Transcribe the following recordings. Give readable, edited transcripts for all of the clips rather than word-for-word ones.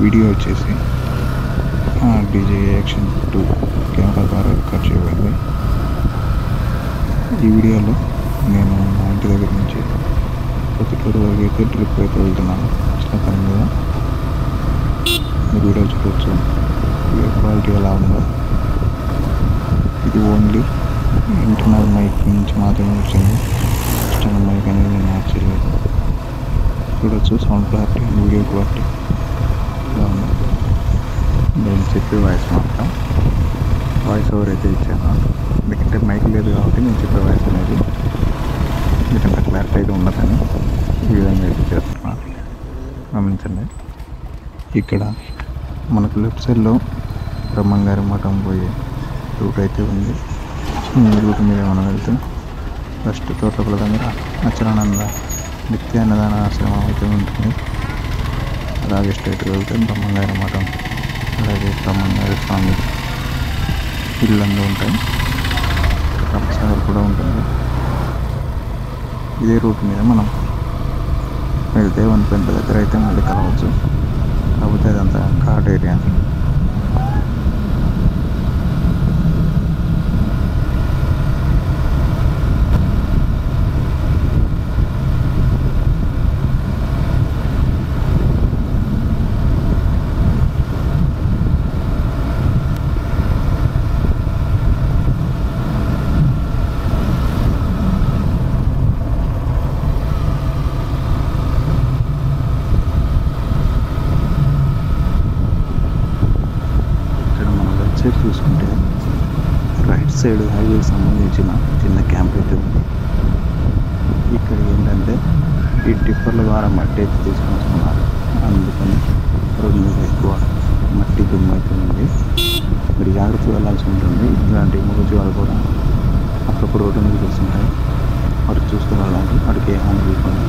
Video వచ్చేసి DJ action 2 camera ద్వారా record చేయబడింది. ఈ వీడియోలో నేను మా ఇంటి దగ్గర నుంచి పొద్దుటూరు వరకు అయితే ట్రిప్ అయితే వెళ్తున్నాను. చిన్న పని మీద మీరు వీడియో చూడవచ్చు. వీడియో క్వాలిటీ ఎలా ఉందో. ఇది ఓన్లీ ఇంటర్నల్ మైక్ నుంచి మాత్రమే వచ్చింది. ఎక్స్టర్నల్ మైక్ అనేది నేను యాడ్ చేయలేదు. చూడవచ్చు sound clarity and video quality ఎలా ఉంది. నేను చెప్పే వాయిస్ మాత్రం వాయిస్ ఓవర్ అయితే ఇచ్చాను. ఎందుకంటే మైక్ లేదు కాబట్టి నేను చెప్పే వాయిస్ అనేది మీకంత క్లారిటీ అయితే ఉండదని ఈ విధంగా అయితే చేస్తున్నాను. గమనించండి. ఇక్కడ మనకు లెఫ్ట్ సైడ్లో బ్రహ్మంగారి మఠం పోయే రూట్ అయితే ఉంది. ఈ రూట్ మీద మనం వెళ్తే ఫస్ట్ తోటల దగ్గర అచలానంద నిత్య అన్నదాన ఆశ్రమం అయితే ఉంటుంది. అలాగే స్ట్రైట్గా వెళ్తే బ్రహ్మంగారి మఠం, అలాగే బ్రహ్మంగారి స్వామి ఇళ్ళందు ఉంటాయి. రంపసాగర్ కూడా ఉంటుంది. ఇదే రూట్ మీద మనం వెళ్తే వన్పేట దగ్గర అయితే మళ్ళీ కలవచ్చు. కాకపోతే అదంతా ఘాట్ ఏరియా. సైడ్ చూసుకుంటే రైట్ సైడ్ హైవేకి సంబంధించిన చిన్న క్యాంప్ అయితే ఉంది. ఇక్కడ ఏంటంటే ఈ టిప్పర్ల ద్వారా మట్టి అయితే తీసుకొని వస్తున్నారు. అందుకని రోడ్డు మీద ఎక్కువ మట్టి దుమ్ము అయితే ఉంది. మరి జాగ్రత్తగా వెళ్ళాల్సి ఉంటుంది. ఇలాంటి మూగజీవాలు కూడా అప్పుడప్పుడు రోడ్డు మీదకి వస్తుంటాయి. వాటికి చూస్తూ వెళ్ళాలి. వాటికి ఏ హాని లేకుండా.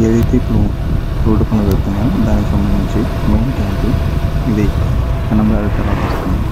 ఏదైతే ఇప్పుడు రోడ్డు పనులు జరుగుతున్నాయో దానికి సంబంధించి మెయిన్ క్యాంపు ఇది కనంగారి తర్వాత వస్తుంది.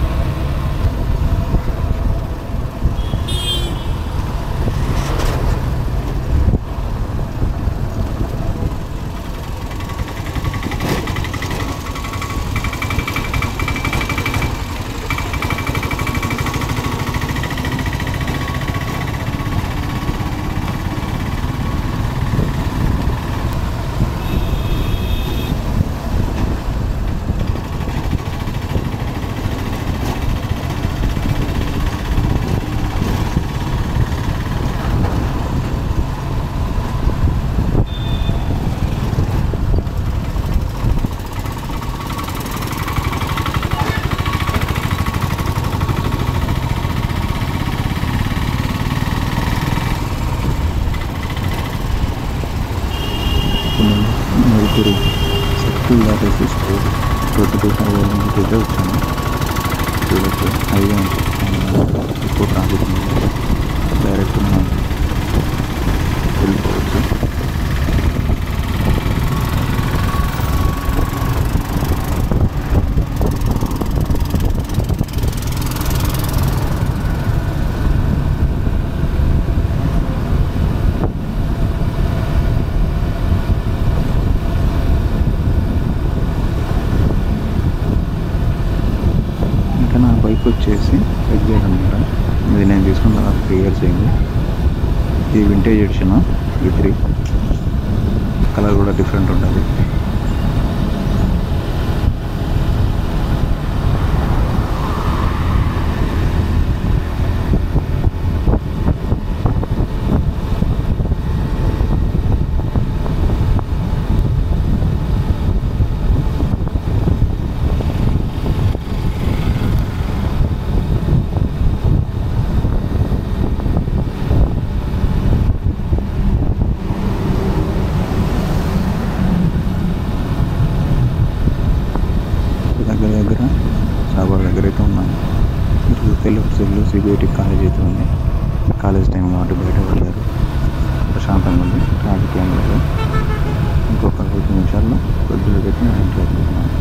సర్కిల్ దాటేసి రోడ్డు అయితే వచ్చాను. చూడొచ్చు హైవే ఎక్కువ ట్రాఫిక్ ఉంది. డైరెక్ట్ మనం వెళ్ళిపోవచ్చు. బైక్ వచ్చేసి ఎగ్జాక్ట్ అనమాట. ఇది నేను తీసుకున్న 3 years అయింది. ఇది వింటేజ్ ఎడిషన్ E3. కలర్ కూడా డిఫరెంట్ ఉంటుంది. దగ్గర సాగర్ దగ్గర అయితే ఉన్నాను. లెఫ్ట్ సైడ్లో సిబిఐటి కాలేజ్ అయితే ఉంది. కాలేజ్ టైం కాబట్టి బయట వెళ్ళారు. ప్రశాంతంగా ఉంది. ట్రాఫిక్ ఏం లేదు. ఇంకొక 5 నిమిషాల్లో కొద్దిగా పెట్టి నేను ఇంటికి వెళ్తున్నాను.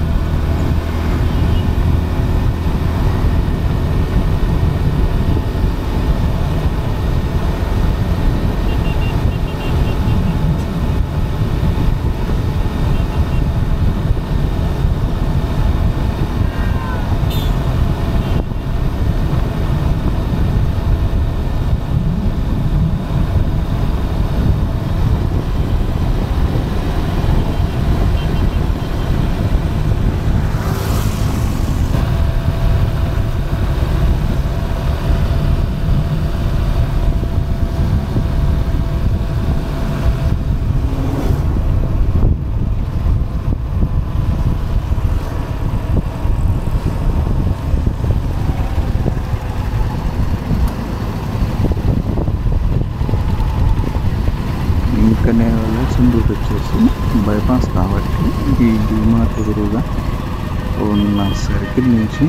సర్కిల్ నుంచి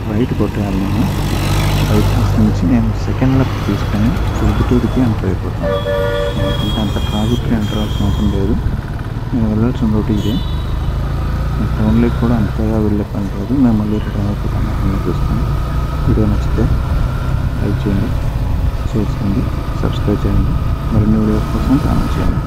రైట్ కొట్టేయాలి. నేను రైట్ నుంచి నేను సెకండ్ లెఫ్ట్ తీసుకొని పొద్దుటూరికి ఎంటర్ అయిపోతాను. ఎందుకంటే అంత ట్రాఫిక్ ఎంటర్ అవ్వాల్సిన అవసరం లేదు. నేను వెళ్ళాల్సిన రోడ్డు ఇదే. టౌన్లోకి కూడా అంతగా వెళ్ళే పని లేదు. మేము మళ్ళీ రిటర్న్ అయిపోతాను. అన్నీ చూస్తాను. వీడియో నచ్చితే లైక్ చేయండి, షేర్ చేయండి, సబ్స్క్రైబ్ చేయండి. మరిన్ని వీడియోస్ కోసం కామెంట్ చేయండి.